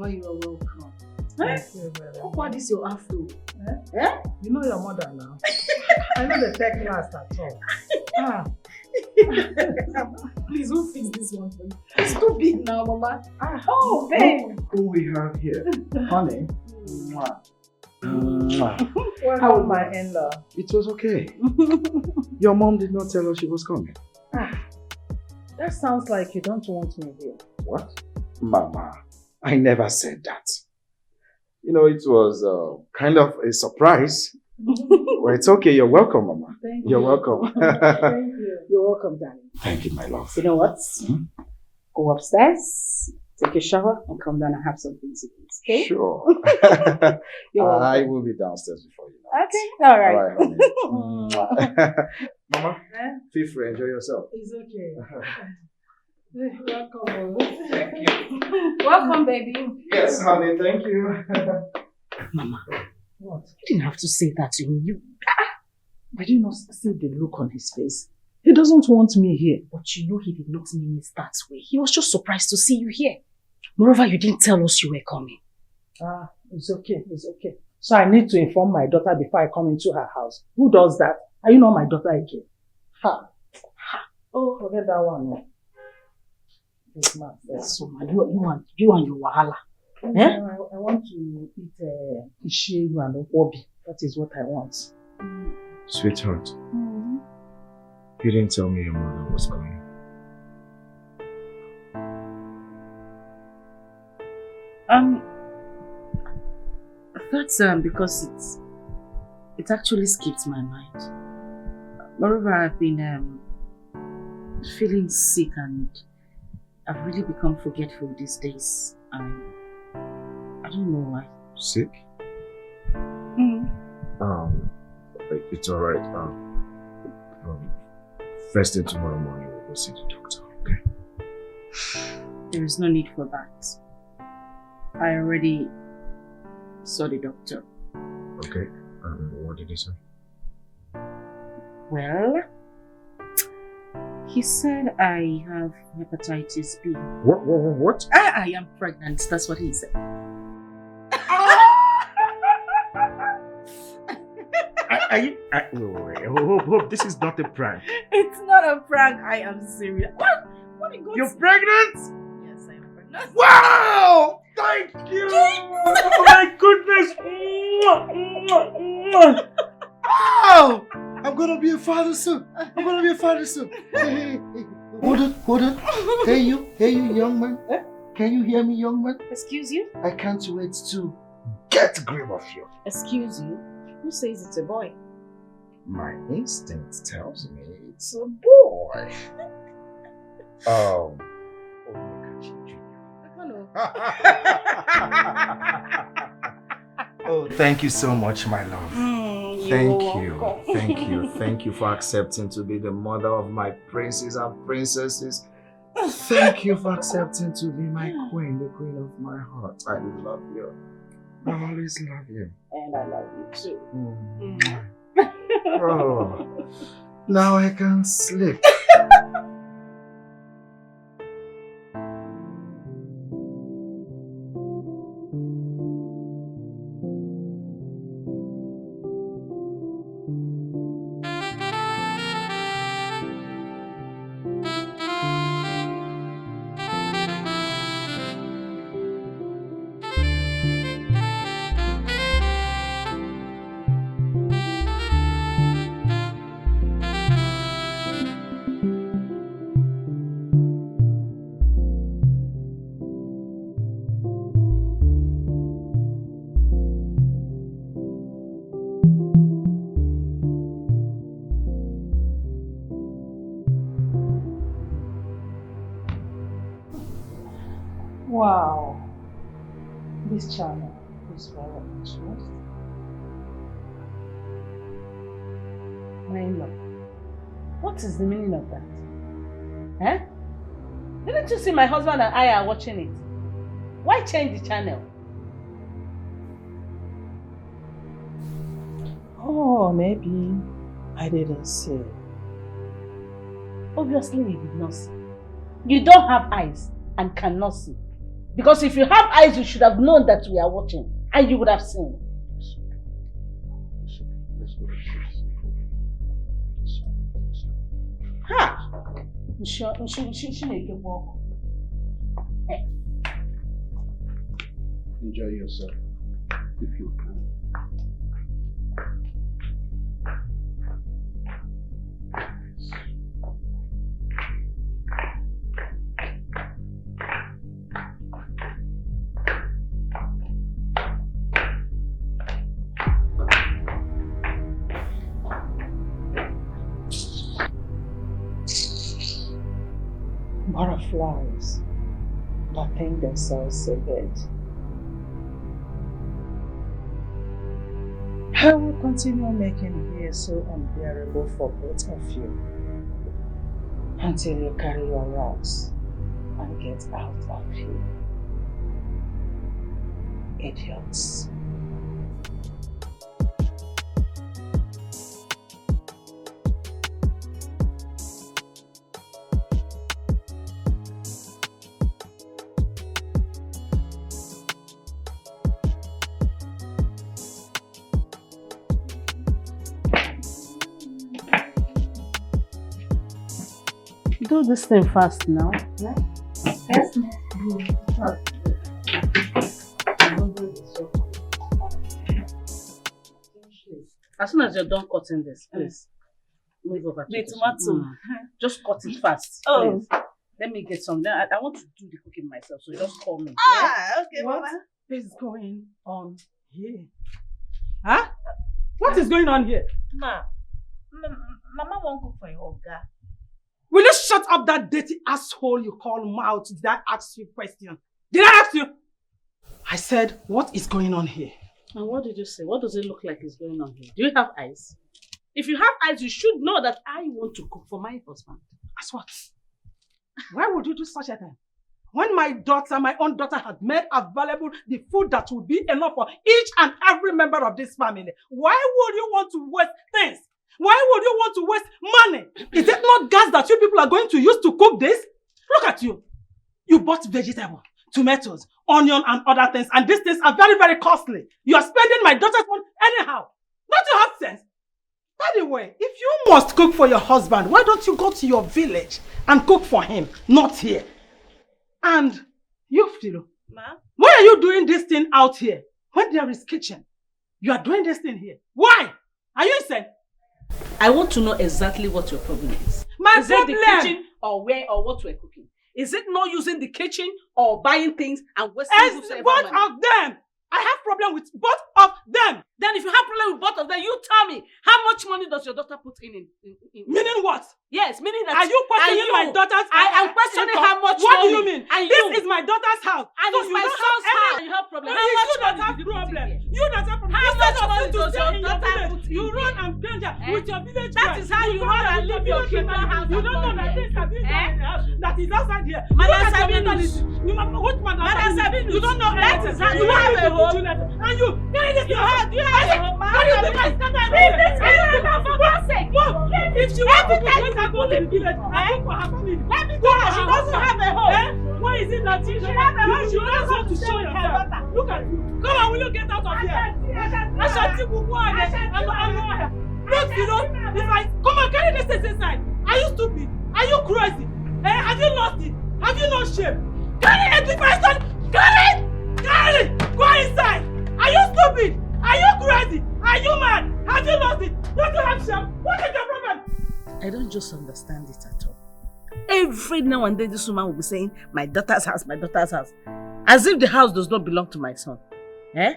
Mama, you are welcome. Thank you very much. What is your afro? You know your mother now. I know the tech last at all. Please, who fix this one for you? It's too big now, Mama. Oh, babe. Who we have here? Honey. Mwah. Mwah. Welcome, my in-law. It was okay. Your mom did not tell us she was coming. That sounds like you don't want me here. What? Mama, I never said that. You know, it was kind of a surprise. Well, it's okay. You're welcome, Mama. Thank you. You're welcome. Thank you. You're welcome, darling. Thank you, my love. You know what? Go upstairs, take a shower, and come down and have something to eat. Okay? Sure. You're welcome. I will be downstairs before you. Okay. All right. Honey. Mama, feel free. Enjoy yourself. It's okay. Welcome. Thank you. Welcome, baby. Yes, honey. Thank you. Mama, what? You didn't have to say that to him. Did you not see the look on his face? He doesn't want me here. But you know he did not mean it that way. He was just surprised to see you here. Moreover, you didn't tell us you were coming. It's okay. It's okay. So I need to inform my daughter before I come into her house. Who does that? Are you not my daughter again? Oh, forget that one. No. So, you and your wahala. I want to eat ishiru and obi. That is what I want. Sweetheart, you didn't tell me your mother was coming. That's because it actually skipped my mind. Moreover, I've been feeling sick and I've really become forgetful these days. I don't know why. Sick? It's alright. First thing tomorrow morning we'll go see the doctor, okay? There is no need for that. I already saw the doctor. Okay. What did he say? Well, he said I have hepatitis B. What? I am pregnant. That's what he said. Wait. Hope, this is not a prank. It's not a prank. I am serious. What? You're pregnant? Yes, I am pregnant. Wow! Thank you! Oh my goodness! Wow! I'm gonna be a father soon. Hey. Hold on. Hey you, young man. Can you hear me, young man? Excuse you? I can't wait to get grip of you. Excuse you? Who says it's a boy? My instinct tells me it's a boy. Oh, thank you so much, my love. Thank you for accepting to be the mother of my princes and princesses. Thank you for accepting to be my queen, the queen of my heart. I love you. I always love you. And I love you too. Oh, now I can sleep. Wow. This channel is very interesting. My in-law, what is the meaning of that? Didn't you see my husband and I are watching it? Why change the channel? Oh, maybe I didn't see. Obviously, you did not see. You don't have eyes and cannot see. Because if you have eyes, you should have known that we are watching. And you would have seen. Let's go. Ha! Enjoy yourself, if you can. Butterflies that think themselves a bed. I will continue making here so unbearable for both of you until you carry your rocks and get out of here. Idiots. Do this thing fast now. Right? Yes. As soon as you're done cutting this, please move over to The this tomato. one. Just cut it fast. Oh. Please. Let me get some. Then I want to do the cooking myself, so just call me. Okay, What Mama. is going on here? Huh? What is going on here? Mama won't cook for your Oga. Will you shut up that dirty asshole you call mouth? Did I ask you a question? Did I ask you? I said, what is going on here? And what did you say? What does it look like is going on here? Do you have eyes? If you have eyes, you should know that I want to cook for my husband. As what? Why would you do such a thing? When my daughter, my own daughter, had made available the food that would be enough for each and every member of this family, why would you want to waste things? Why would you want to waste money? Is it not gas that you people are going to use to cook this? Look at you. You bought vegetable, tomatoes, onion and other things, and these things are very, very costly. You are spending my daughter's money anyhow. Don't you have sense? By the way, if you must cook for your husband, why don't you go to your village and cook for him, not here? And you, Philo, Ma? why are you doing this thing out here when there is kitchen? You are doing this thing here. Why? Are you insane? I want to know exactly what your problem is. Is it the kitchen or where or what we're cooking? Is it not using the kitchen or buying things and wasting whosoever both money? of them. I have problem with both of them. Then if you have problem with both of them, you tell me, how much money does your daughter put in? Meaning what? Yes, meaning that... Are you questioning my daughter's I am questioning how much What money. do you mean? And This is my daughter's house. And so it's you my don't son's have house. any- You have problem. No, How you much don't money have did you put in problem. here? You don't have problem. How Instead much of money you to does stay your in your daughter village, put in you here? run and danger with your village That friends. is how you run and live your children's house. You don't know that here. things have been done in the house that is outside here. Madam Look at your Sabinus. mentality. Which Madam Madam Sabinus? Sabinus. You don't know That anything. is how You you have have a a home. children. And you carry this You have a home. What do you think I stand there? Leave this girl for God's sake. If she wants to let her go to the village, I cook for her family. Let me go. She doesn't have a home. Why is it that you should have a home? You just want to show yourself. Look at you. Come on, will you get out of here? Ashanti will go ahead. Look, you know, if I come on, carry this thing inside. Are you stupid? Are you crazy? Have you lost it? Have you no shame? Carry a device on. Carry it. Carry it. Go inside. Are you stupid? Are you crazy? Are you mad? Have you lost it? Don't you have shame? What is your problem? I don't just understand it at all. Every now and then this woman will be saying, my daughter's house, my daughter's house. As if the house does not belong to my son. Eh?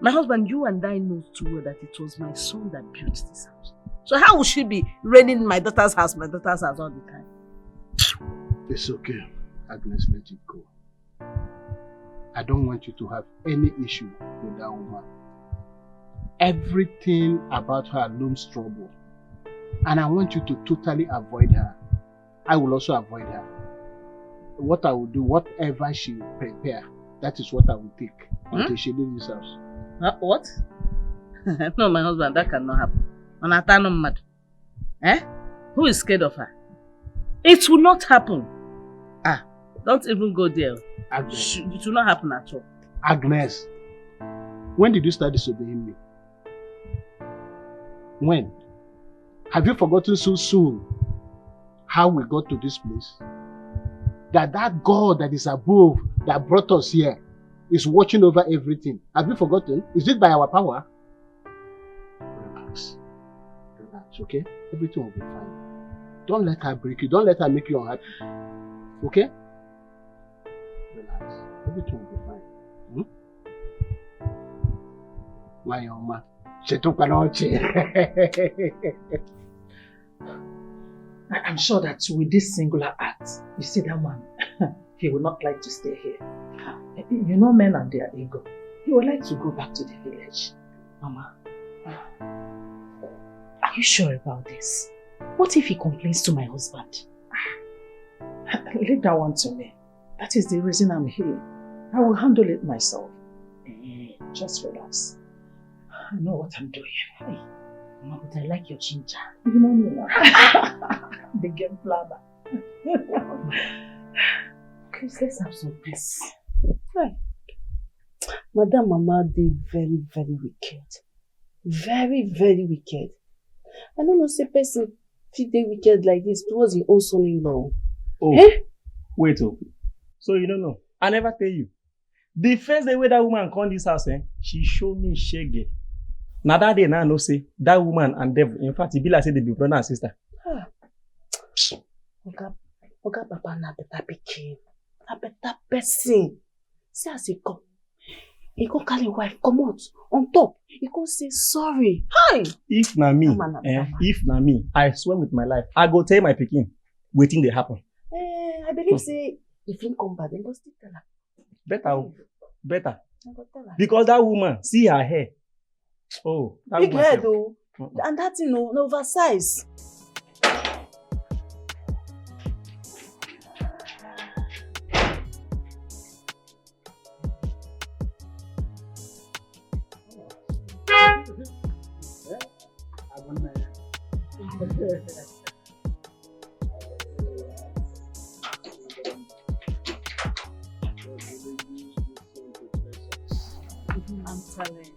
My husband, you and I know too well that it was my son that built this house. So how would she be raining my daughter's house all the time? It's okay. Agnes, let it go. I don't want you to have any issue with that woman. Everything about her looms trouble. And I want you to totally avoid her. I will also avoid her. What I will do, whatever she prepare, that is what I will take until she leaves this house. What? No, my husband, that cannot happen. Onatano mad. Eh? Who is scared of her? It will not happen. Don't even go there. Agnes. It will not happen at all. Agnes, when did you start disobeying me? When? Have you forgotten so soon how we got to this place? That God that is above, that brought us here, is watching over everything. Have you forgotten? Is it by our power? Relax. Relax, okay? Everything will be fine. Don't let her break you. Don't let her make you unhappy. Okay? Relax. Everything will be fine. My Oma. I'm sure that with this singular act, you see that man, he will not like to stay here. You know men and their ego. He would like to go back to the village. Mama, are you sure about this? What if he complains to my husband? Leave that one to me. That is the reason I'm here. I will handle it myself. Just relax. I know what I'm doing. Hey, Mama, but I like your ginger. You know me now. The game planner. Chris, let's have some peace. Right. Madam Mama, they very, very wicked. Very, very wicked. I don't know, say person feel they wicked like this towards your own son-in-law. Oh, wait, oh. So you don't know? I never tell you. The first day when that woman come this house, she showed me shege. Now that day now I know say that woman and devil, in fact, it be like say they be brother and sister. Oga Papa na better pikin. A better person. See as he come. He go carry wife come out on top. He go say sorry. Hi. If na me, I swear with my life, I go tell my pikin waiting they happen. I believe say if him come back, then go still tell her. Better. I go tell her. Because that woman, see her hair. Oh, that big woman head though. And that thing no oversize. I'm telling you.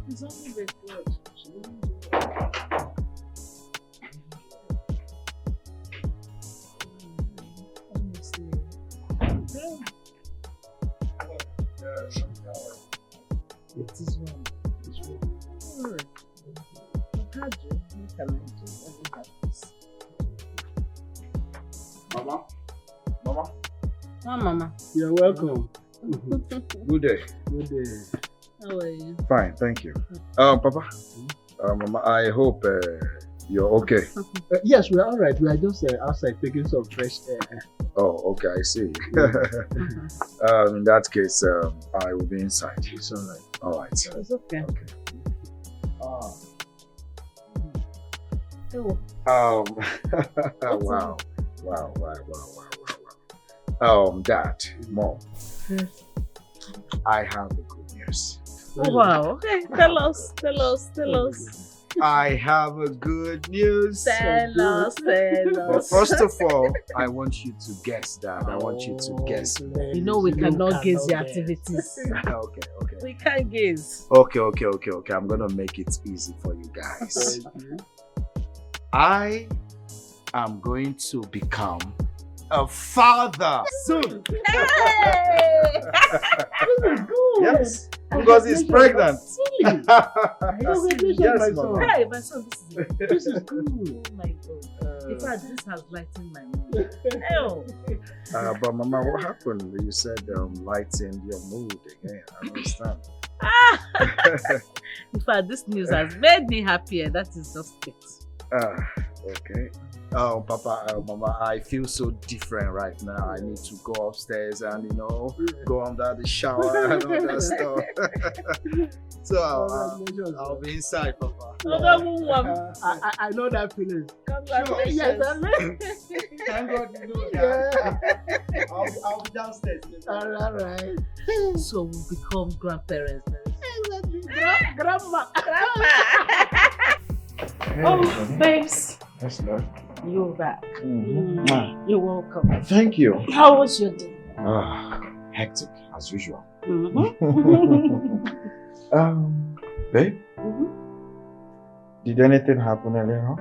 It's only very good. It is one. It's one. Mama. You're welcome. Good day. Good day. How are you? Fine, thank you. Papa, Mama, I hope you're okay. Yes, we're all right. We are just outside taking some fresh air. Oh, okay, I see. In that case, I will be inside. It's all right. All right. It's okay. Wow. Dad, Mom, I have the good news. Oh, wow. Okay, tell us. I have a good news. Tell us. But first of all, I want you to guess that. I want you to guess. You know we cannot gaze the activities. Okay. We can't gaze. Okay. I'm gonna make it easy for you guys. I am going to become a father soon. Hey! Yes, because he's pregnant. Congratulations, Yes, my Mama. son. Hey, my son, This is good. Oh my God. In fact, this has lightened my mood. Hell. But Mama, what happened? You said lightened your mood again. I understand. In fact, this news has made me happier. That is just it. Okay. Oh, Papa, Mama, I feel so different right now. I need to go upstairs and, go under the shower and all that stuff. So I'll be inside, Papa. I know that feeling. Congratulations. Yes, Thank God you know that. I'll be downstairs. all right. So we'll become grandparents. Grandma. Oh, babes. Yes, Lord. You're back. Mm-hmm. You're welcome. Thank you. How was your day? Hectic, as usual. Mm-hmm. Babe? Did anything happen earlier on?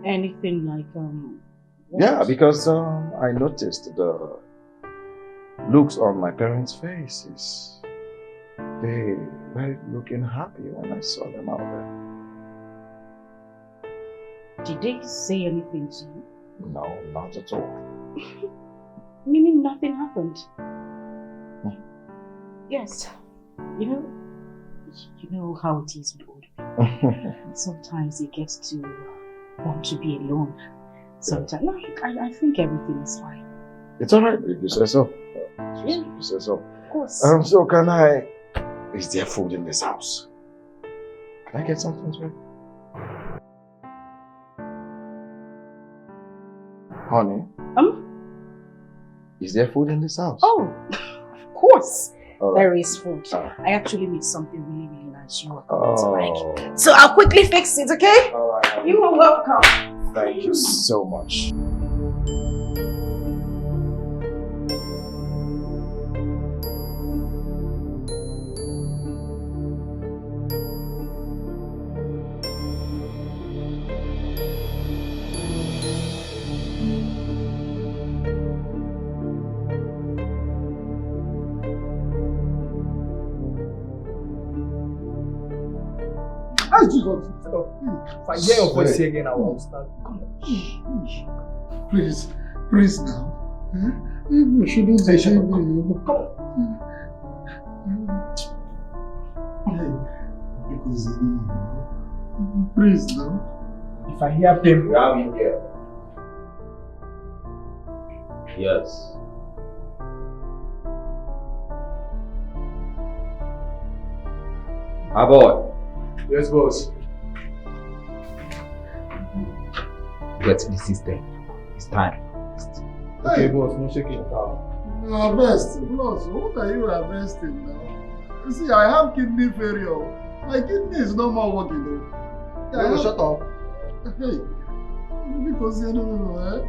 Anything like, what? Yeah, because I noticed the looks on my parents' faces. They were looking happy when I saw them out there. Did they say anything to you? No, not at all. Meaning nothing happened? Yes. You know how it is with old people. Sometimes you get to want to be alone. Sometimes, no, I think everything is fine. It's alright if you say so. Yeah. If you say so. Of course. So is there food in this house? Can I get something to eat? Honey? Is there food in this house? Oh, of course. Right. There is food. I actually made something really, really nice. You are going to like. Oh. So I'll quickly fix it, okay? Alright. You are welcome. Thank you so much. Stop. If I hear your voice again, I will start. Come on. Please now. We shouldn't say Come on. Because please now. If I hear pain, You have me here. Yes. Aboard. yes, boss. Get the system. It's time. Okay, boss, no shaking. Best. Boss, what are you arresting now? You see, I have kidney failure. My kidney is no more working. Yeah, shut up. Hey, because no,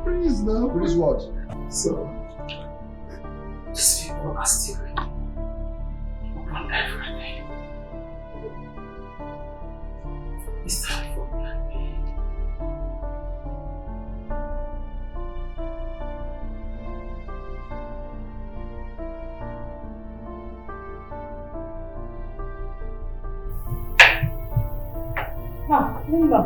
please now. Please what? So, these people are still on everything. It's time for me. Linda.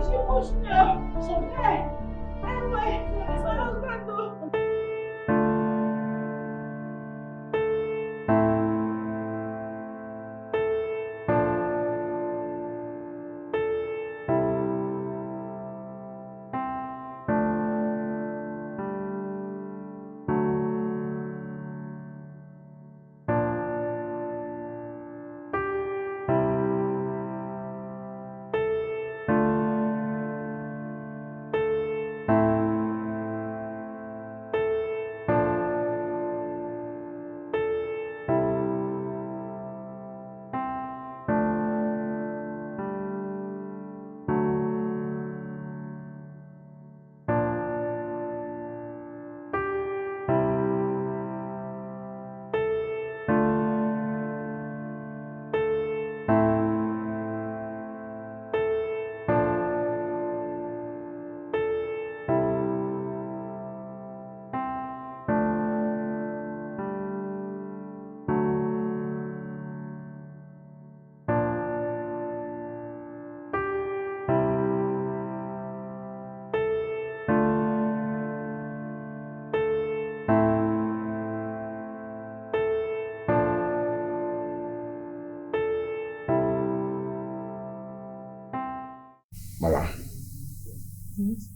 She pushed me. Yes.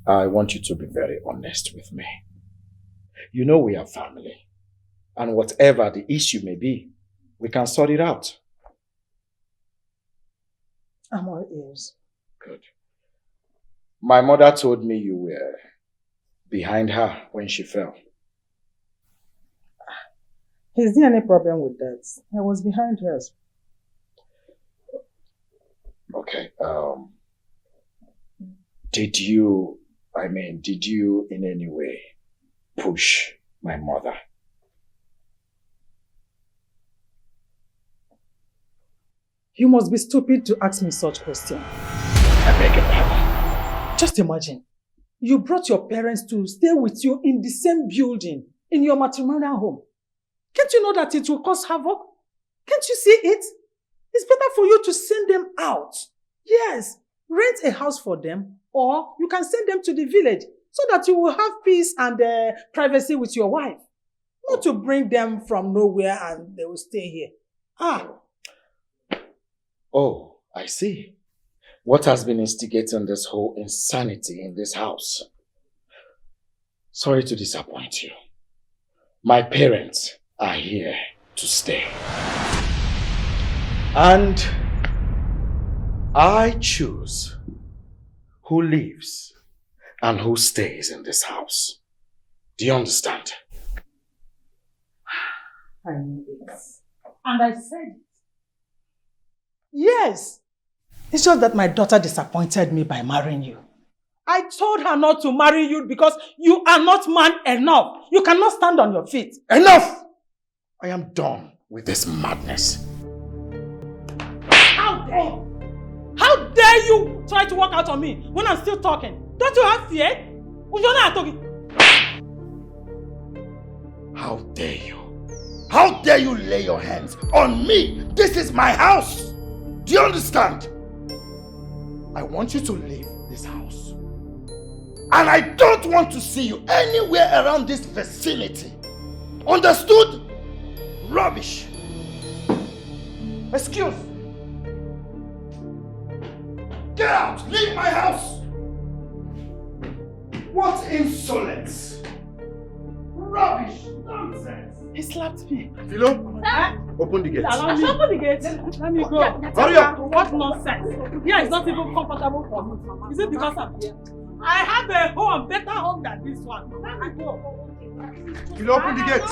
I want you to be very honest with me. You know we are family. And whatever the issue may be, we can sort it out. I'm all ears. Good. My mother told me you were behind her when she fell. Is there any problem with that? I was behind hers. Okay. Did you in any way push my mother? You must be stupid to ask me such question. I beg your pardon. Just imagine. You brought your parents to stay with you in the same building, in your matrimonial home. Can't you know that it will cause havoc? Can't you see it? It's better for you to send them out. Yes, rent a house for them, or you can send them to the village so that you will have peace and privacy with your wife. Not to bring them from nowhere and they will stay here. Oh, I see. What has been instigating this whole insanity in this house? Sorry to disappoint you. My parents are here to stay. And I choose who lives and who stays in this house. Do you understand? I knew it. And I said it. Yes. It's just that my daughter disappointed me by marrying you. I told her not to marry you because you are not man enough. You cannot stand on your feet. Enough! I am done with this madness. How dare you? How dare you try to walk out on me when I'm still talking? Don't you have fear? You're not talking. How dare you? How dare you lay your hands on me? This is my house. Do you understand? I want you to leave this house. And I don't want to see you anywhere around this vicinity. Understood? Rubbish. Excuse. Get out! Leave my house! What insolence! Rubbish! Nonsense! He slapped me. Philo, open the gate. Open the gate. Let me go. Hurry up! What nonsense? Here is not even comfortable for me. Is it because I'm here? I have a home, better home than this one. Let me go. Philo, open the gate.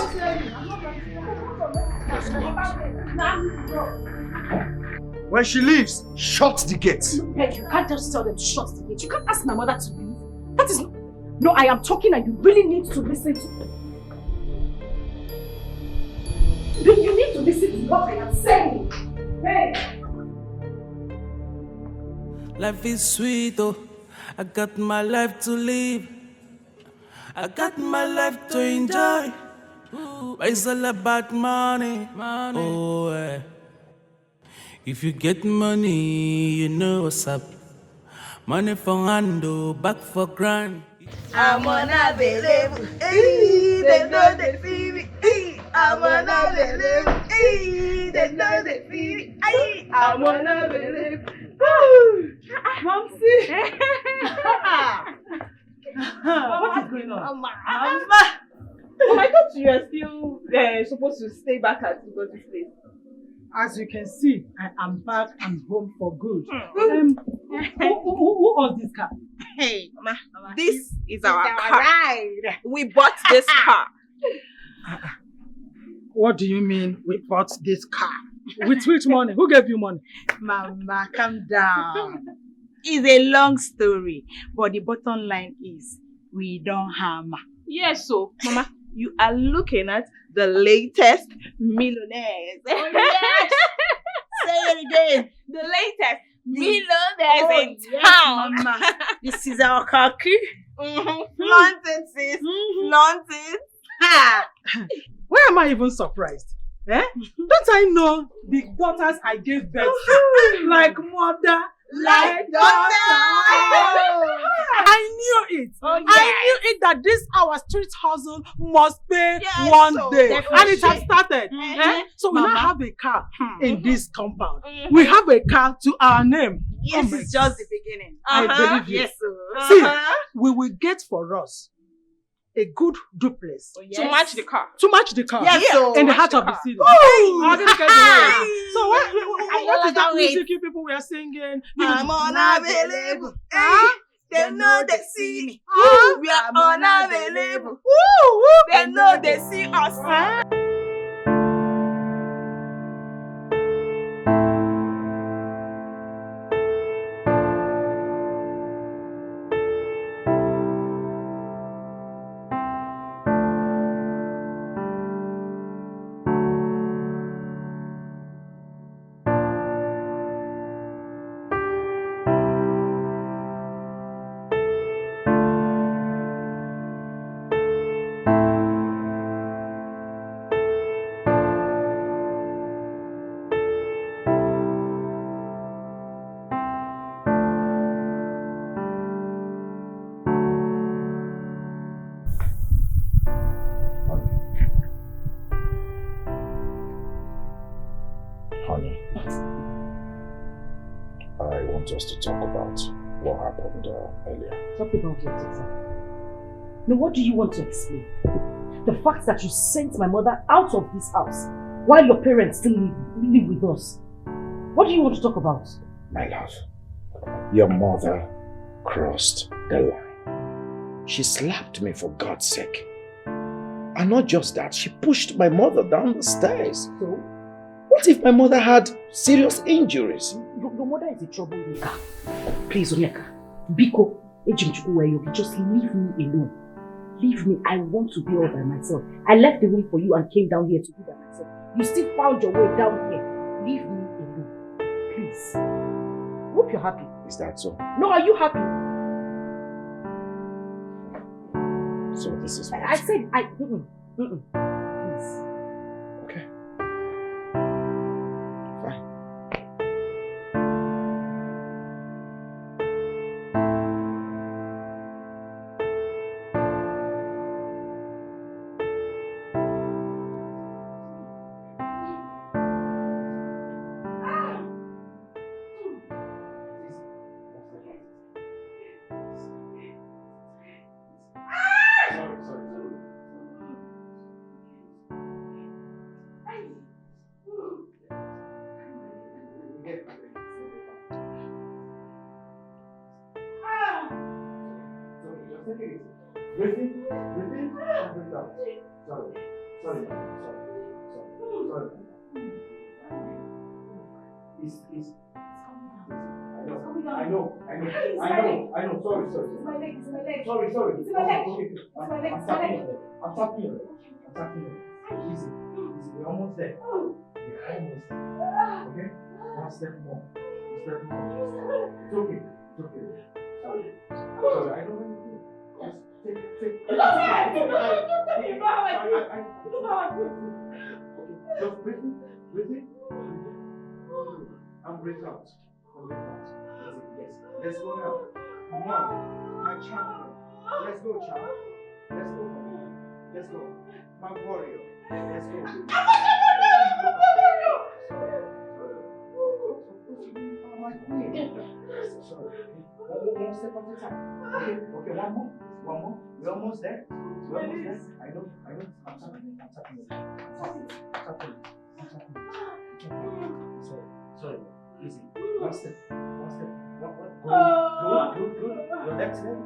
When she leaves, shut the gate. Hey, you can't just tell them to shut the gate. You can't ask my mother to leave. That is not... No, I am talking and you really need to listen to... You need to listen to what I am saying. Hey! Life is sweet, oh. I got my life to live. I got my life to enjoy. But it's all about money. Oh, yeah. If you get money, you know what's up. Money for handle, back for grand. I'm unavailable. Hey, they know they see me. Hey, I'm unavailable. Hey, they know they see me. Hey, I'm unavailable. Momsy! What is going on? Mama, I thought you were still supposed to stay back at Ugozi's place. As you can see, I am back and home for good. Who owns this car? Hey, Mama, this is our car. Ride. We bought this car. What do you mean we bought this car? With which money? Who gave you money? Mama, calm down. It's a long story, but the bottom line is we don't hammer. Yes, so Mama, you are looking at the latest millionaires. Oh, yes. Say it again. The latest millionaires in town. Mama. This is our car key. Flaunted, sis. Flaunted. Why am I even surprised? Don't I know the daughters I gave birth to? Like mother, like daughter. I knew it. Oh, yes. I knew it that this our street hustle must pay one day. definitely. And it has started. So we now have a car in this compound. We have a car to our name. Yes, it's just the beginning. I believe you. Yes, sir. See, we will get for us a good duplex. To match the car. To match the car. Yes, so in the match heart the of the car. city. Woo! I didn't get the word. So what is that wait. music you people were singing? I'm unavailable. They know they see me. We are unavailable. They know they see us. Honey, I want us to talk about what happened earlier. Talk about what exactly? Now, what do you want to explain? The fact that you sent my mother out of this house while your parents still live with us. What do you want to talk about? My love, your mother crossed the line. She slapped me for God's sake. And not just that, she pushed my mother down the stairs. So? What if my mother had serious injuries? Your mother is a troublemaker. Please, Onyeka, Biko, Ejimchukwuweyo, just leave me alone. Leave me. I want to be all by myself. I left the room for you and came down here to be by myself. You still found your way down here. Leave me alone. Please. Hope you're happy. Is that so? No, are you happy? So this is what I said, Please. Okay. I know. Sorry. It's my leg. Sorry. It's my leg. I'm tapping you. Easy. We're almost there. Okay? One step more. It's okay. Sorry, I don't want to do it. Just take. You know how I feel. Okay, just breathe in. And breathe out. Yes. Let's go now. Come on. My champion. Let's go, champ. Let's go. My warrior. Let's go. My queen. Sorry. One step at a time. Okay, one more. We're almost there. I know. I'm tapping you. Sorry. Easy. One step. Good. Your left leg.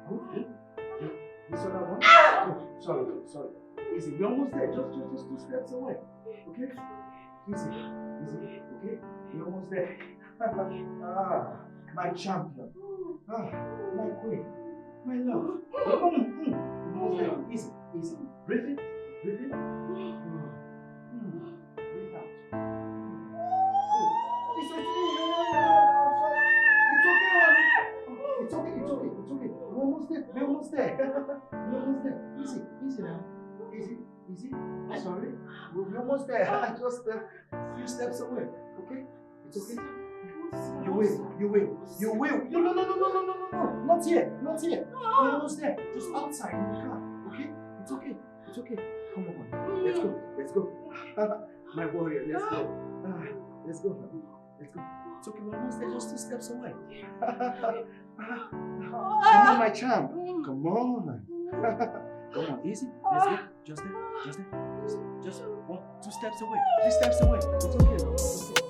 Good. This other one. Good. Sorry. Easy. We're almost there. Just 2 steps away. Okay? Easy. Okay? We're almost there. My champion. My queen. My love. Almost there. Easy. Breathe in. Breathe out. It's okay. We're almost there. Easy now. Easy. Sorry. We're almost there. Just a few steps away. Okay? It's okay. You will. No. Not here. We're almost there. Just outside in the car. Okay? It's okay. Come on. Let's go. My warrior, let's go. Let's go. It's okay, we're almost there, just 2 steps away. Come on, my champ. Come on, easy. Let's go. Just there. Just 1, 2 steps away. 3 steps away. It's okay, bro. It's okay.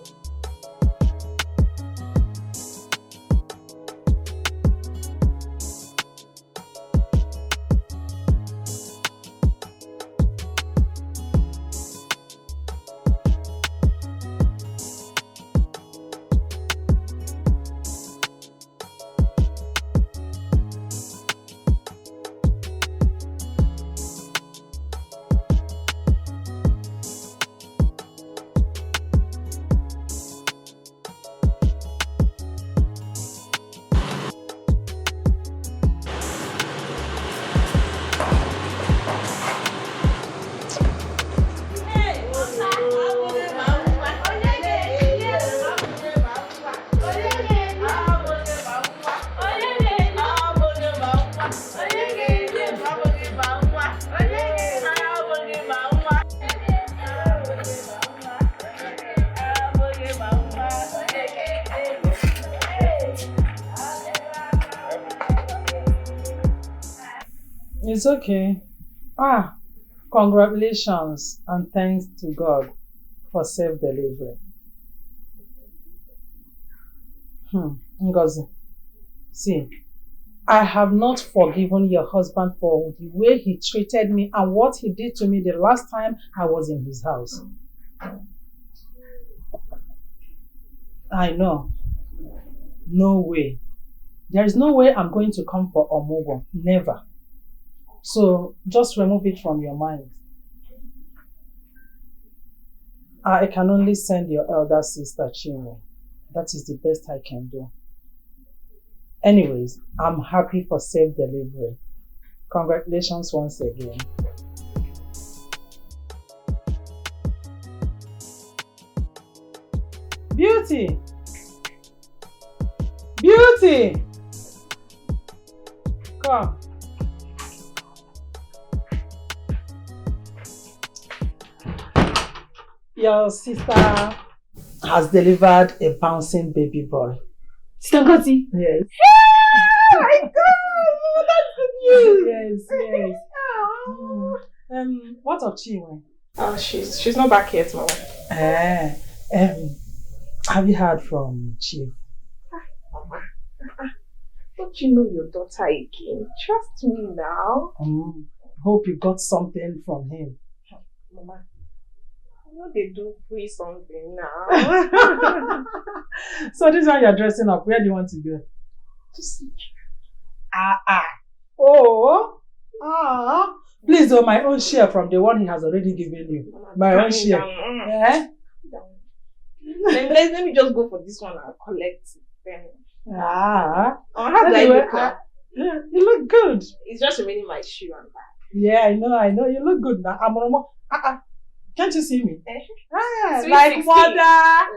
It's okay. Congratulations and thanks to God for safe delivery. Ngozi, see, I have not forgiven your husband for the way he treated me and what he did to me the last time I was in his house. I know. No way. There is no way I'm going to come for Omugo. Never. So just remove it from your mind. I can only send your elder sister Chinwe. That is the best I can do. Anyways, I'm happy for safe delivery. Congratulations once again. Beauty! Come. Your sister has delivered a bouncing baby boy. Sister Ngozi? Yes. Oh my God! That's good news! Yes. What of Chinwe? Oh, she's not back yet, Mama. Have you heard from Chief? Mama, don't you know your daughter again? Trust me now. Hope you got something from him. Mama, I know they do free something now. So this is how you're dressing up. Where do you want to go? To see. Please, my own share from the one he has already given you. Mama, My own share. Yeah? Let me just go for this one and collect it. How do I look? You look good. It's just remaining my shoe and bag. Yeah, I know. You look good now. Can't you see me? Sweet Like 16. mother,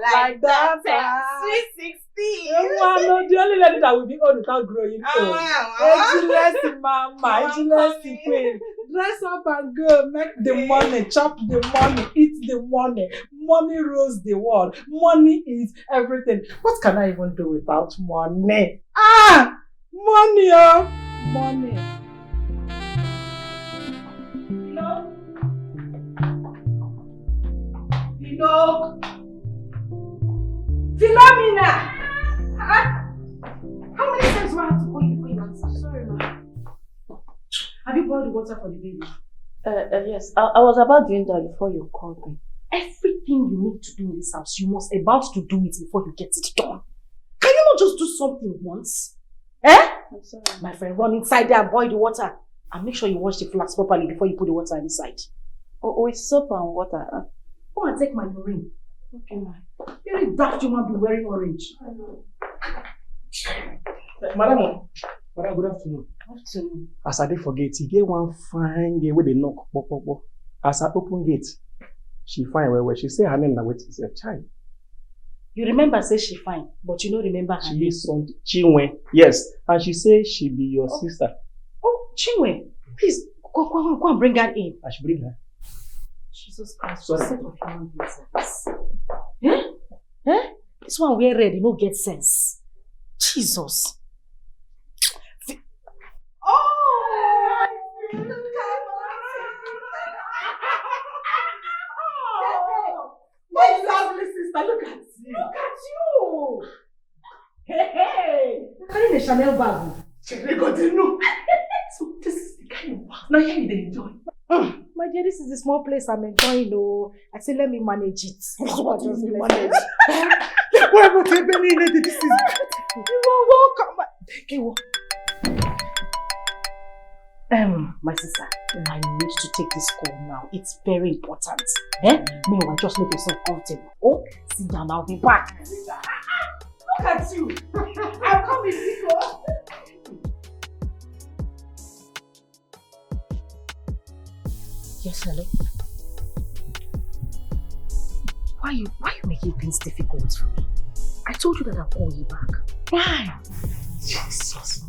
like daughter. daughter. Sweet 16. No, the only lady that will be old without growing old. Ageless mama, ageless queen. Dress up and go, make the money, chop the money, eat the money. Money rules the world. Money is everything. What can I even do without money? Money, money. Philomena! How many times do I have to call you before you answer? Sorry, ma. Have you boiled the water for the baby? Yes. I was about doing that before you called me. Everything you need to do in this house, you must about to do it before you get it done. Can you not just do something once? I'm sorry. My friend, run inside there and boil the water. And make sure you wash the flask properly before you put the water inside. With soap and water. Come and take my urine. Okay, ma. Very daft human being wearing orange. I know. Madam, good afternoon. Afternoon. As I did forget, he get one fine girl with a knock. Pop, pop, pop. As I open gate, she fine well. She say her name na wait. She say, "Child, You remember say she fine, but you don't remember her She name. is something. Chinwe, yes. And she say she be your sister. Oh, Chinwe, please, go and bring her in. I should bring her. Jesus Christ, Sorry. what set of human beings are this? Eh? Eh? This one wear red, you no get sense. Jesus. My lovely sister, look at you. Look at you. Hey. Carrying a Chanel bag. So this is the kind of work now here you enjoy. My dear, this is the small place I'm enjoying. Oh, I say let me manage it. What do you manage? Why would you be in it? This is beautiful. You are welcome. Thank you. My sister, I need to take this call now. It's very important. Meanwhile, just make yourself comfortable. Oh, sit down, I'll be back. Look at you. I'm coming, Nico. Yes, hello. Why you making things difficult for me? I told you that I'll call you back. Why? Jesus.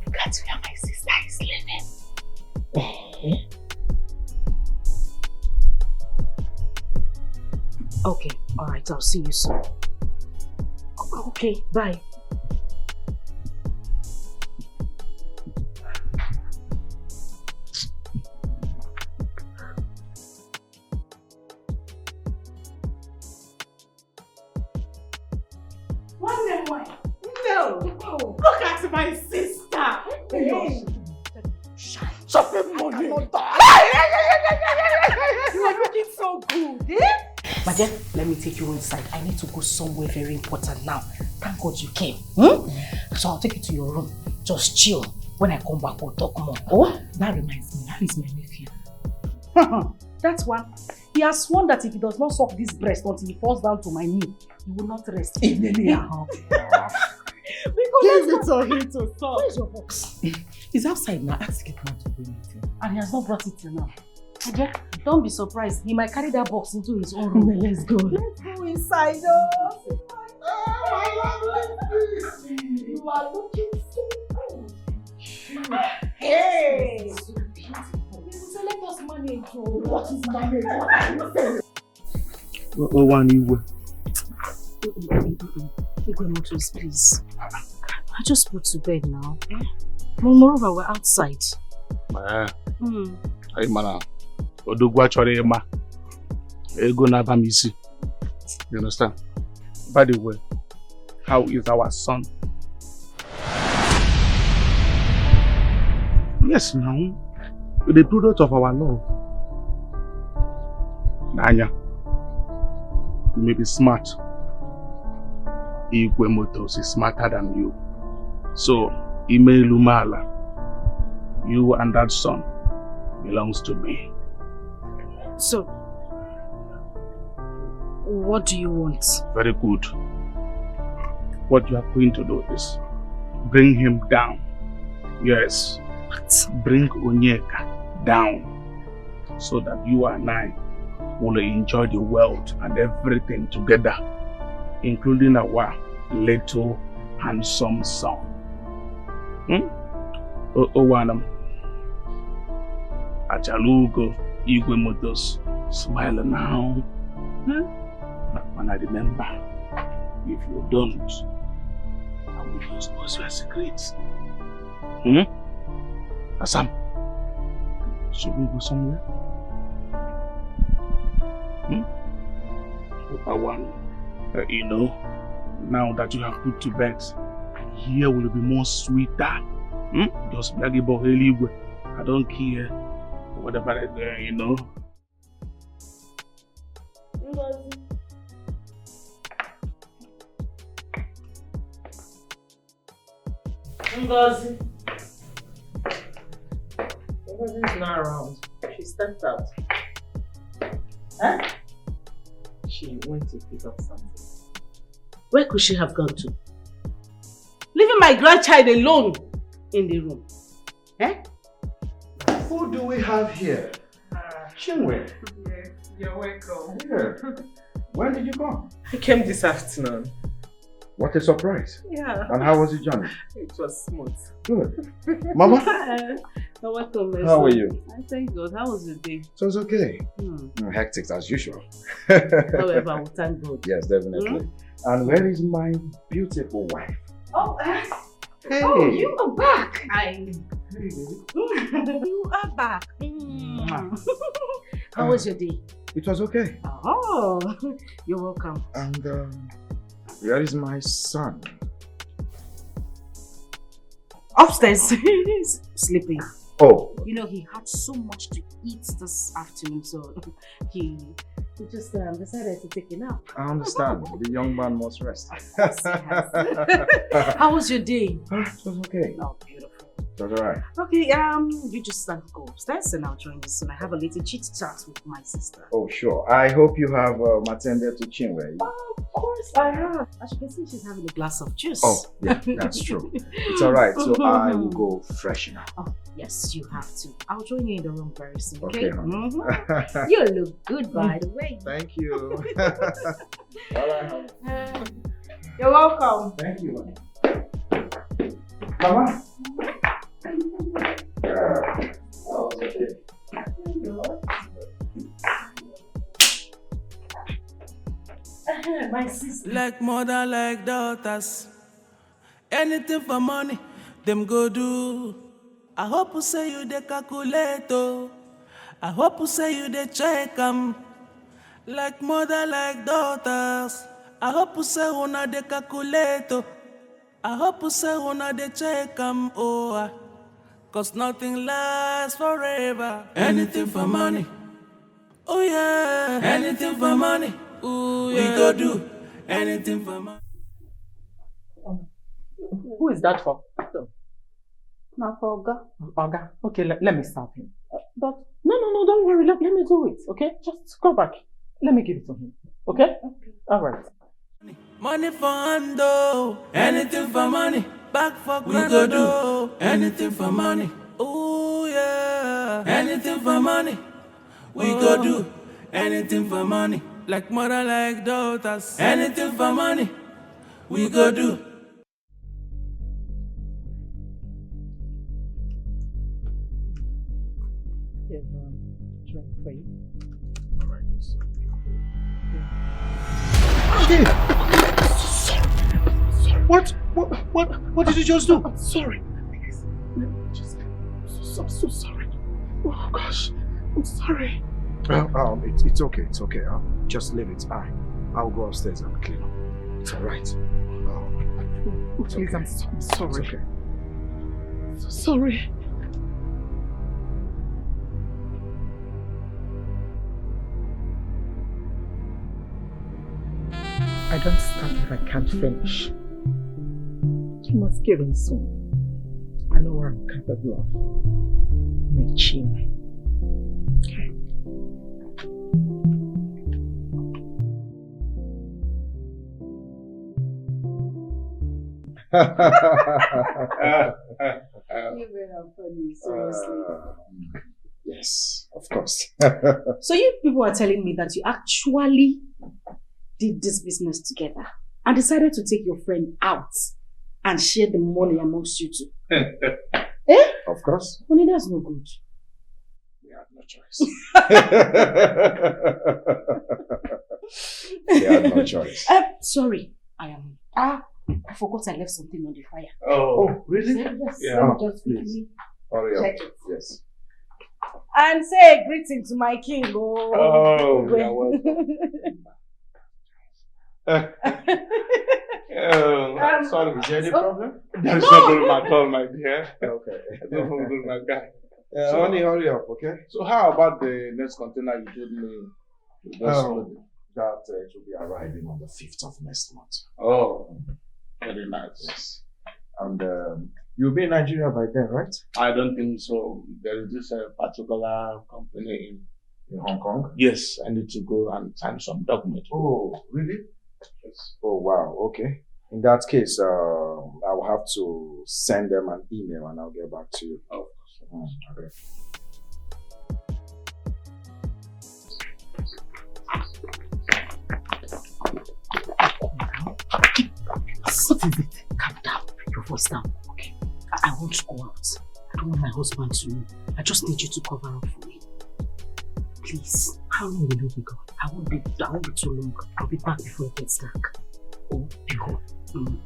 Look at where my sister is living. Okay, alright, I'll see you soon. Okay, bye. No. Look at my sister. Hey. Shopping money. You are looking so good, eh? My dear, let me take you inside. I need to go somewhere very important now. Thank God you came. So I'll take you to your room. Just chill. When I come back, we'll talk more. Oh, that reminds me. How is my nephew? That's one. He has sworn that if he does not suck this breast until he falls down to my knee, he will not rest. Give it to him to suck. Where's your box? He's outside now. Ask him to bring it in. And he has not brought it till now. Okay? Don't be surprised. He might carry that box into his own room. Let's go. Let's go inside. You are looking so good. Hey! So beautiful. So let us manage. What is manage? Oh, one you. Igwe, please. I just put to bed now. Moreover, we're outside. Hey, man. Odogwa chore ema. Ego na bamisi. You understand? By the way, how is our son? Yes, now. The product of our love. Nanya. You may be smart. Igwe Motors is smarter than you. So, Ime Lumala, you and that son belongs to me. So, what do you want? Very good. What you are going to do is bring him down. Yes. What? Bring Onyeka down so that you and I will enjoy the world and everything together, including our little handsome son. Owanam Achalugo Igwe Motors, smile now. When I remember, if you don't, I will expose your secrets. Asam, should we go somewhere? You know, now that you have put to bed, here will be more sweeter. Just blaggy boheligwe. I don't care. Whatever I do, you know. Ngozi. Ngozi's not around. She stepped out. Huh? She went to pick up something. Where could she have gone to? Leaving my grandchild alone in the room. Eh? Who do we have here? Chinwe. Yes, you're welcome. Yeah. When did you come? I came this afternoon. What a surprise. Yeah. And how was your journey? It was smooth. Good. Mama? You're welcome, my How son. are you? I thank God. How was your day? So it's okay. Hmm. Hectic as usual. However, we thank God. Yes, definitely. And where is my beautiful wife? Oh, Hey. oh, you are back. You are back. How was your day? It was okay. Oh, you're welcome. And where is my son? Upstairs, he's sleeping. Oh. You know, he had so much to eat this afternoon, so he just decided to take a nap. I understand. The young man must rest. How was your day? It was okay. Oh, beautiful. It was alright. Okay, you just go upstairs and I'll join you soon. I have a little chit chat with my sister. Oh, sure. I hope you have attended to Chinwe. Oh, of course I have. As you can see, she's having a glass of juice. Oh, yeah, that's true. It's alright. So I will go freshen up. Oh, yes, you have to. I'll join you in the room very soon, Okay, okay? honey. You look good, by the way. Thank you. Alright. You're welcome. Thank you, honey. Mama. My sister. Like mother, like daughters. Anything for money, them go do. I hope you say you the calculator. I hope you say you the check 'em. Like mother, like daughters. I hope you say una the calculator. I hope you say una the check 'em. Oh, cause nothing lasts forever. Anything for money. Oh yeah, anything for money. Ooh, yeah. We go do anything for money. Who is that for? Now for Oga. Oga. Okay, let me serve him. But No, don't worry. Let me do it, okay? Just go back. Let me give it to him, okay? All right. Money for handle, anything for money. Back for we go do anything for money. Oh yeah, anything for money. We go do anything for money. Like mother, like daughters. Anything for money. We go do. Here's drink for you. All right, yes, sir. What did you just do? I'm sorry. Please, let me just. I'm so sorry. Oh gosh, I'm sorry. It's okay. It's okay. Just leave it. I'll go upstairs and clean up. It's all right. Please, I'm sorry. It's okay. So sorry. I don't start if I can't finish. You must give in soon. I know what I'm capable of. Mechime. Okay. Yes, of course. So you people are telling me that you actually did this business together and decided to take your friend out and share the money amongst you two. Eh? Of course. Money, that's no good. We had no choice. We had no choice. Sorry, I forgot I left something on the fire. Oh, really? Yes, Yeah. let me just Please. quickly Hurry up. check it. Yes. And say a greeting to my king. Oh, you're welcome. Sorry, is there any problem? There's no problem at all, my dear. Okay. No problem, my guy. So, honey, hurry up, okay? So how about the next container you told me? That it will be arriving on the 5th of next month. Oh, very nice. Yes. And you'll be in Nigeria by then, right? I don't think so. There is this particular company in Hong Kong? Yes, I need to go and sign some document. Oh, really? Yes. Oh, wow. Okay. In that case, I will have to send them an email and I'll get back to you. Oh, okay. What is it? Calm down. Bring your voice down. Okay. I want to go out. I don't want my husband to know. I just need you to cover up for me. Please. How long will you be gone? I won't be too long. I'll be back before it gets dark. Oh, be gone.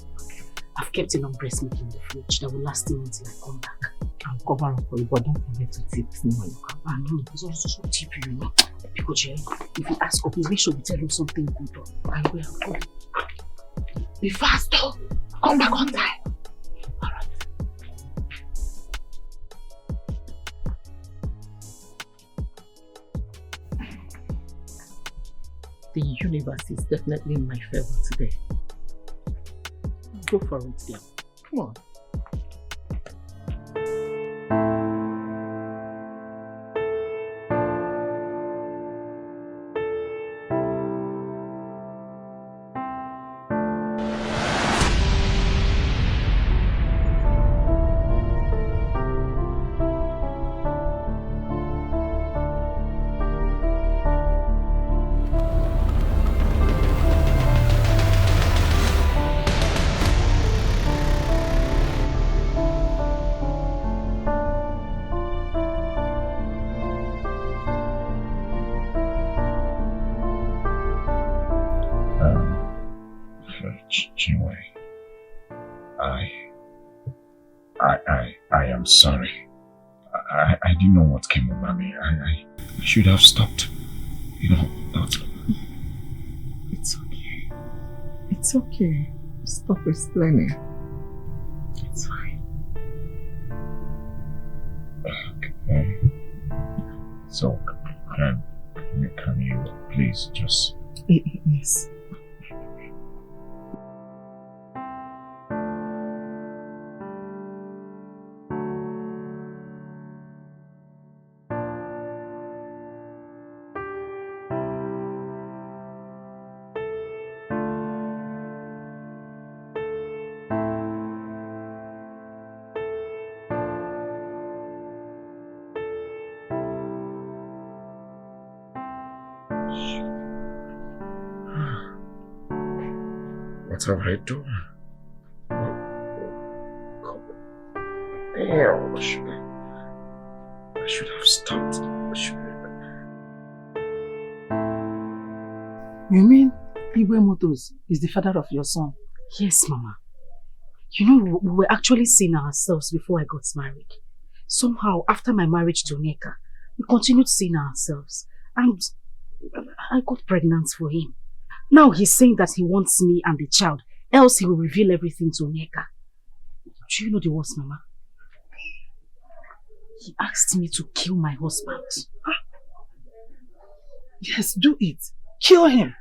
I've kept enough breast milk in the fridge that will last him until I come back. I'll cover up for you, but don't forget to tip me when you come. I know, it's also so tip you know. Because Jerry, if you ask up, make sure we tell him something good. I will. Go. Be fast though. Come back on time. Alright. The universe is definitely in my favor today. Go for it, dear. Come on. I am sorry. I didn't know what came over me. I should have stopped. You know, not. It's okay. It's okay. Stop explaining. It's fine. Okay. So, can you please just... Yes. What have I done? Damn, I should have stopped. You mean Igwe Motors is the father of your son? Yes, Mama. You know, we were actually seeing ourselves before I got married. Somehow, after my marriage to Onyeka, we continued seeing ourselves. And I got pregnant for him. Now he's saying that he wants me and the child, else he will reveal everything to Onyeka. Do you know the worst, Mama? He asked me to kill my husband. Yes, do it. Kill him.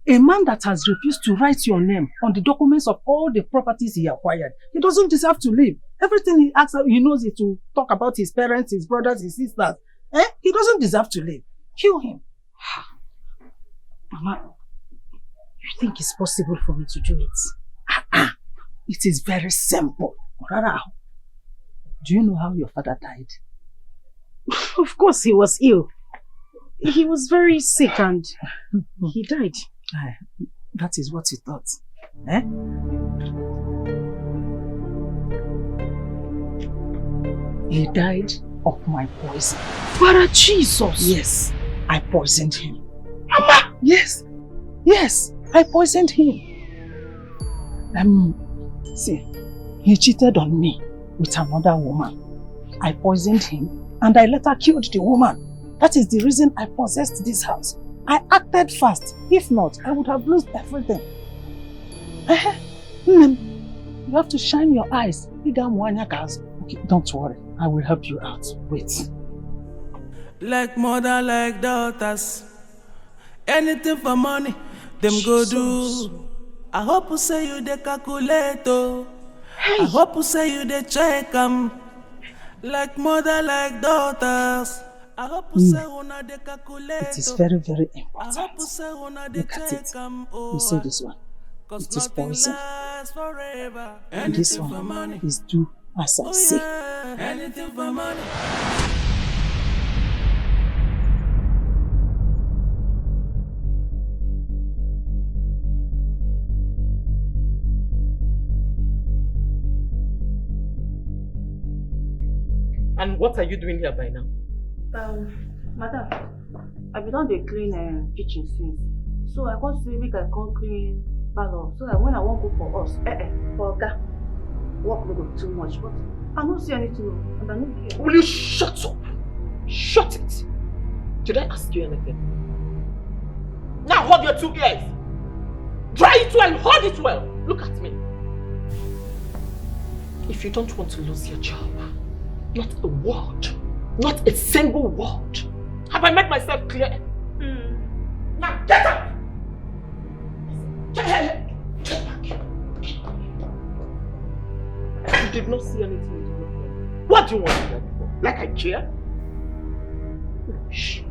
A man that has refused to write your name on the documents of all the properties he acquired, he doesn't deserve to live. Everything he asks, he knows it to talk about his parents, his brothers, his sisters. He doesn't deserve to live. Kill him. Mama, you think it's possible for me to do it? It is very simple. Do you know how your father died? Of course, he was ill. He was very sick and he died. That is what you thought. He died of my poison. Para Jesus! Yes, I poisoned him. Mama! Yes, I poisoned him. See, he cheated on me with another woman. I poisoned him and I later killed the woman. That is the reason I possessed this house. I acted fast. If not, I would have lost everything. You have to shine your eyes. Okay, don't worry. I will help you out. Wait. Like mother, like daughters. Anything for money, them go do. I hope you say you the calculator. I hope you say you the check 'em. Like mother, like daughters. I hope you say una the calculator. It is very, very important. Look at it. You see this one? It is poison. And this one is do as I say. Anything for money. And what are you doing here by now? Madam, I be done dey clean kitchen since. So I can't say we can come clean parlor. So that when I won't cook for us, for Oga, work will go too much. But I don't see anything, and I don't care. Will you shut up? Shut it! Did I ask you anything? Now hold your 2 ears! Dry it well, hold it well! Look at me. If you don't want to lose your job, not a word, not a single word. Have I made myself clear? Now get up! Get back! You did not see anything you did not hear. What do you want to hear for? Like I care? Shh.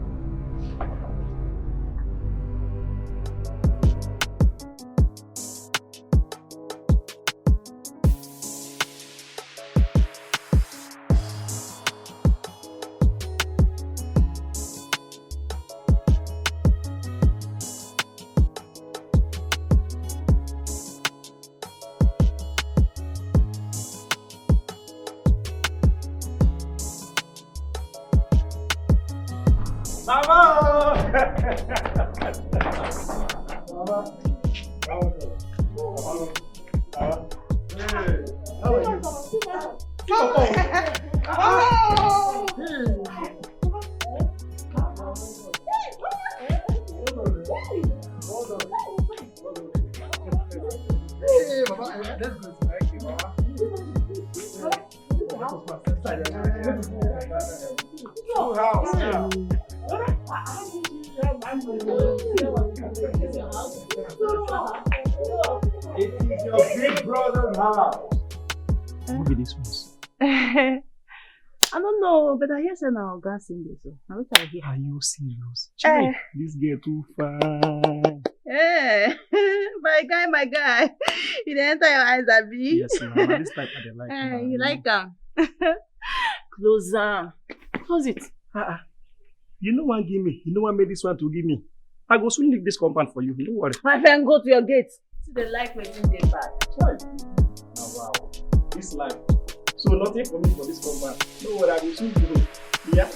I don't know, but I hear say now gas in this. Now what I hear? Are you serious? Chai, this girl too fine. Hey, my guy. You didn't enter your eyes, Abi? Yes, mama. This type I like. You like them? Closer. Close it. You know what give me? You know what made this one to give me? I go soon leave this compound for you. Don't worry. My friend, go to your gate. See the light waiting there back. Oh, wow. This life. So nothing for me for this compound. Don't worry, I will soon go. Yeah.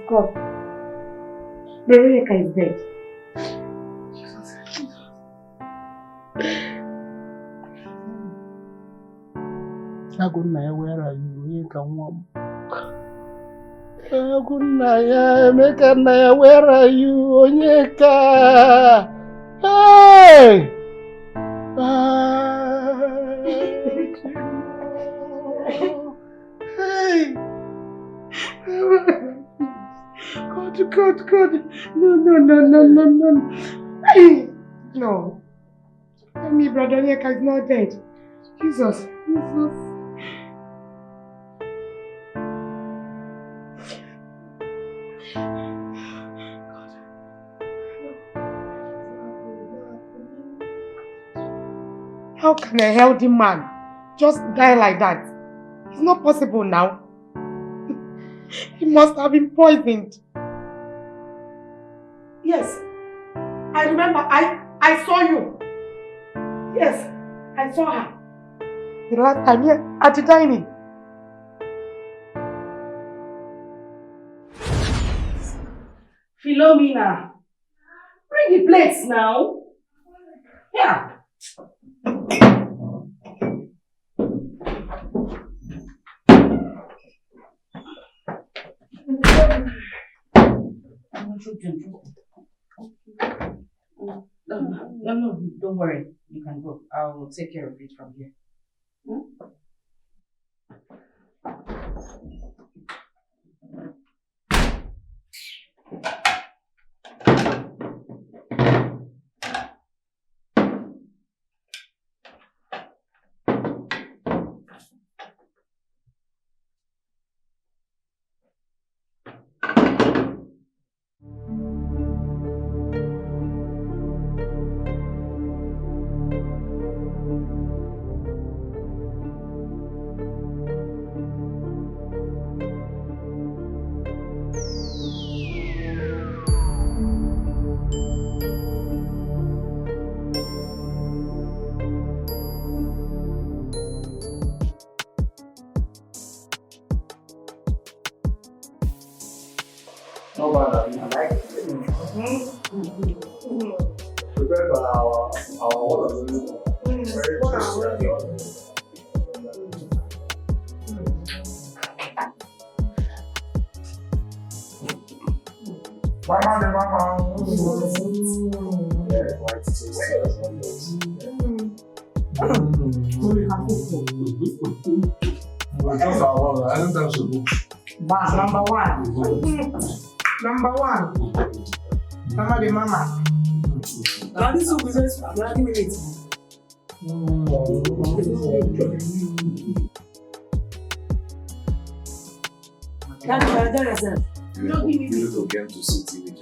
God. Veronica is dead. Agunaya, where are you? You can warm. Agunaya, Mekanaya, where are you? Onyeka. Hey! Hey! God. No. Tell me Brother Onyeka is not dead. Jesus. How can a healthy man just die like that? It's not possible now. He must have been poisoned. Yes. I remember. I saw you. Yes. I saw her. The last time, yeah, at the dining. Philomena, bring the plates now. Yeah. No, don't worry. You can go. I'll take care of it from here. No bad, I like it. Prepared by our very Mama. Yeah, quite tasty. I don't think so. Number one. Number one. Mama the mama. Now this soup is just 20 minutes. You need to get to city with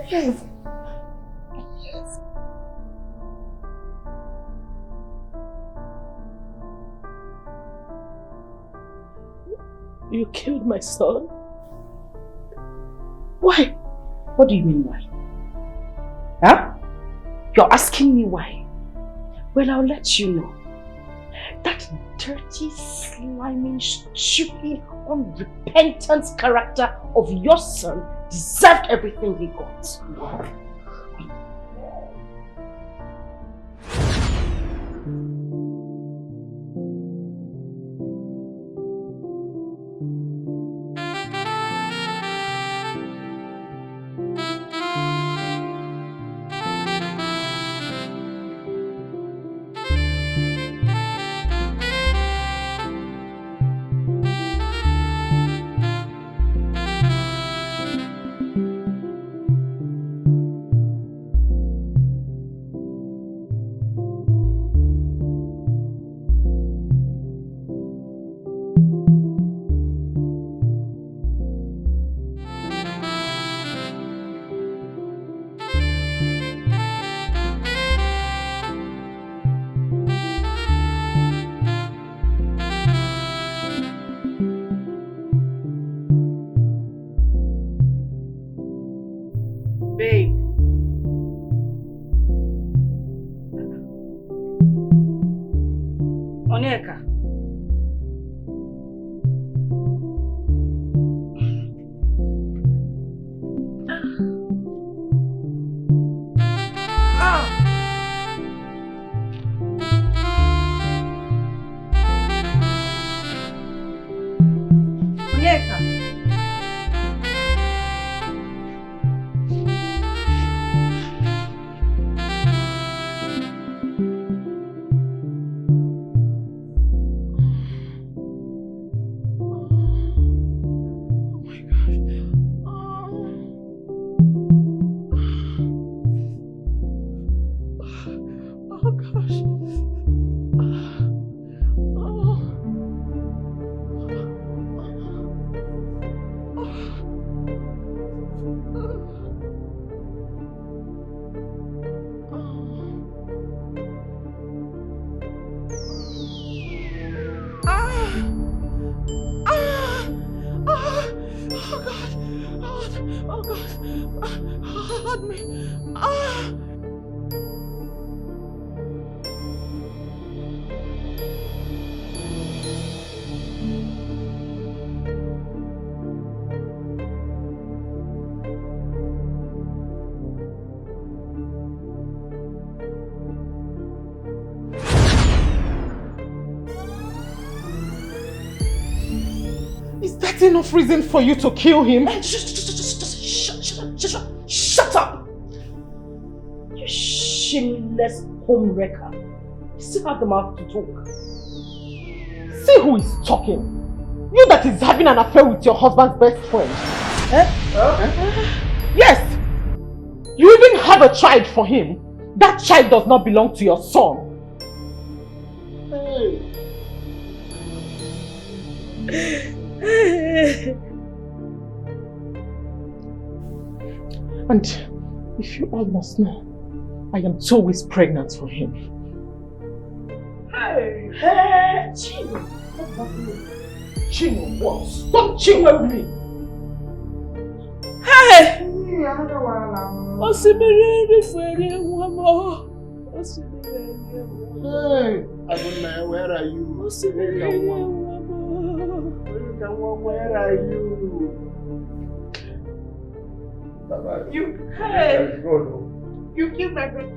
Yes. You killed my son? Why? What do you mean why? Huh? You're asking me why? Well, I'll let you know. That dirty, sliming, stupid, unrepentant character of your son deserved everything he got. Babe. Onyeka. Oh God. Hold me. Ah. Is that enough reason for you to kill him? Shut up! You shameless home wrecker. You still have the mouth to talk. See who is talking. You that is having an affair with your husband's best friend. Yes! You even have a child for him. That child does not belong to your son. And if you all must know, I am always pregnant for him. Hey, Chino. What's that mean? Chino, what? Stop Chino me! Hey! Osimiri fere wamo. Hey, Abuna, where are you? Osimiri wamo. Where are you? Baba, You, hey! let's go. You killed my brother.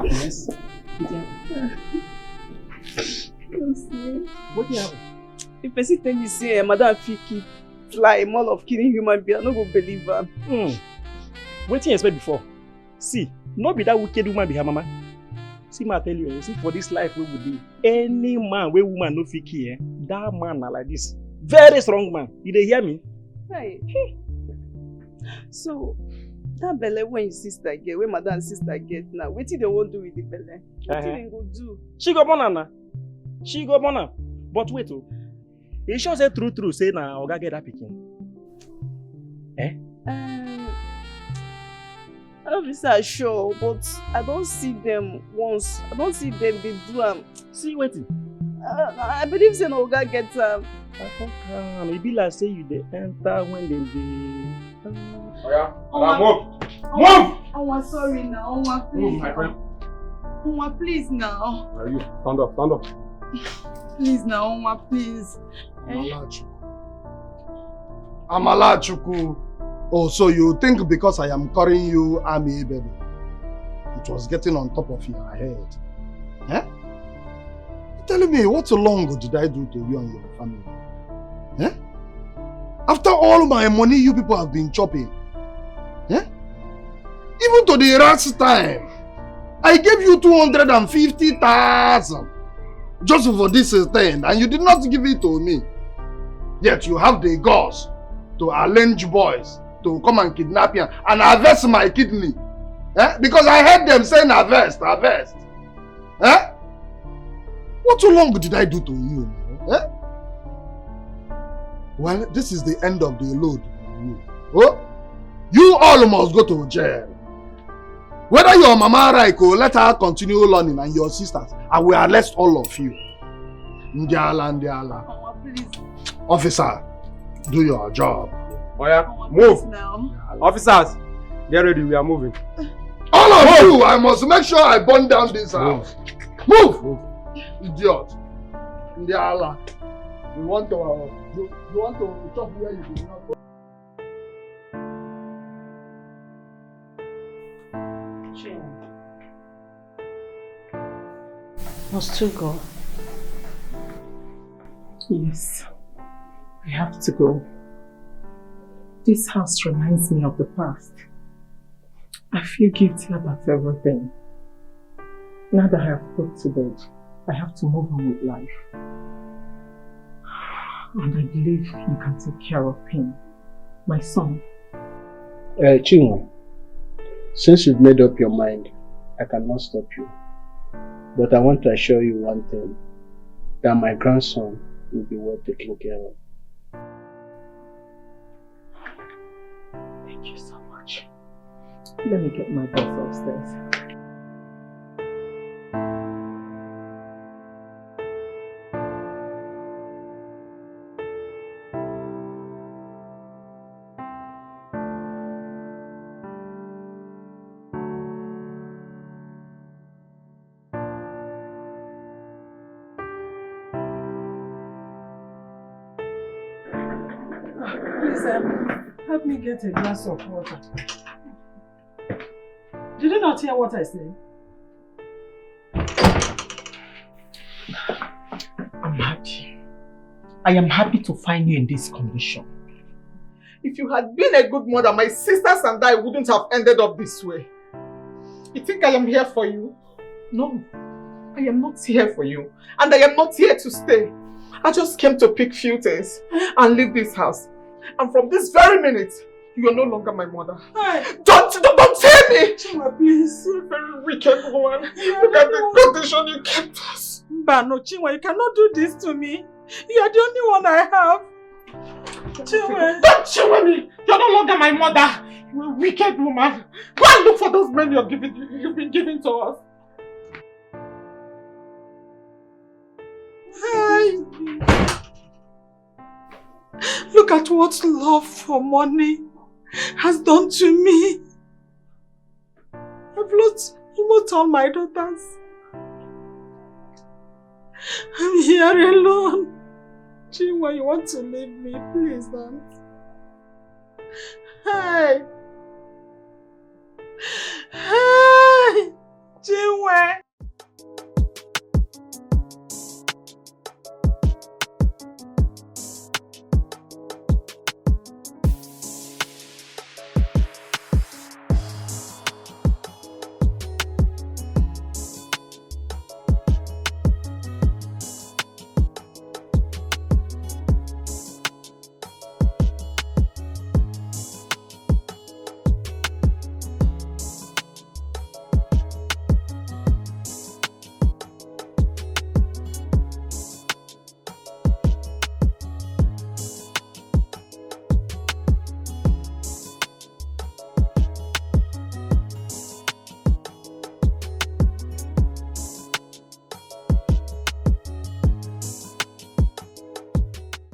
Yes. What do you have? If person tell me say madam fit keep fly more of killing human being, I no go believe am. Wetin you expect before? See, no be that wicked woman be her mama. See, ma tell you, see for this life we would be any man where woman no fit kill, that man na like this. Very strong man. You dey hear me? Hey. So that belle when your sister get, when madam sister get now, wetin they won't do with the belle? Wetin they go do? She go born am na. She go born am. But wait oh. E sure say true say na oga get that pikin. Officer sure, but I don't see them once. I don't see them they do am. See wetin? I believe say na oga get am. E be like say you dey enter when dem dey. Oya, move! Move! Oh, sorry now. Oh, please. Move, my friend. Oh, please now. Where are you? Stand up, stand up. Please now, oh, please. Amalachuku. Oh, so you think because I am calling you Army baby, it was getting on top of your head? Eh? Tell me, what wrong did I do to you and your family? Eh? After all my money you people have been chopping, eh? Even to the last time, I gave you 250,000 just for this thing, and you did not give it to me. Yet you have the guts to arrange boys to come and kidnap you and harvest my kidney. Eh? Because I heard them saying harvest. Eh? What wrong did I do to you? Eh? Well, this is the end of the load for you. Oh? You all must go to jail. Whether your mama Raiko, let her continue learning, and your sisters, I will arrest all of you. Ndiala. Oh, please. Officer, do your job. Oya, move! Officers, get ready, we are moving. All of you, I must make sure I burn down this house. Move! Idiot. Ndiala. You want to chop where you do not go. Must you go? Yes, I have to go. This house reminds me of the past. I feel guilty about everything. Now that I have put to bed, I have to move on with life. And I believe you can take care of him. My son. Chinwe, since you've made up your mind, I cannot stop you. But I want to assure you one thing, that my grandson will be well taken care of. Thank you so much. Let me get my boss upstairs. Please, help me get a glass of water. Did you not hear what I said? I'm happy. I am happy to find you in this condition. If you had been a good mother, my sisters and I wouldn't have ended up this way. You think I am here for you? No, I am not here for you. And I am not here to stay. I just came to pick few things and leave this house. And from this very minute, you are no longer my mother. Don't tell me! Chinwe, please. You're a very wicked woman. Look at the condition you kept us. But no, Chinwe, you cannot do this to me. You are the only one I have. Chinwe. Don't Chinwe me! You're no longer my mother. You're a wicked woman. Go and look for those men you've been giving to us. Look at what love for money has done to me. I've lost almost all my daughters. I'm here alone. Chinwe, you want to leave me? Please don't.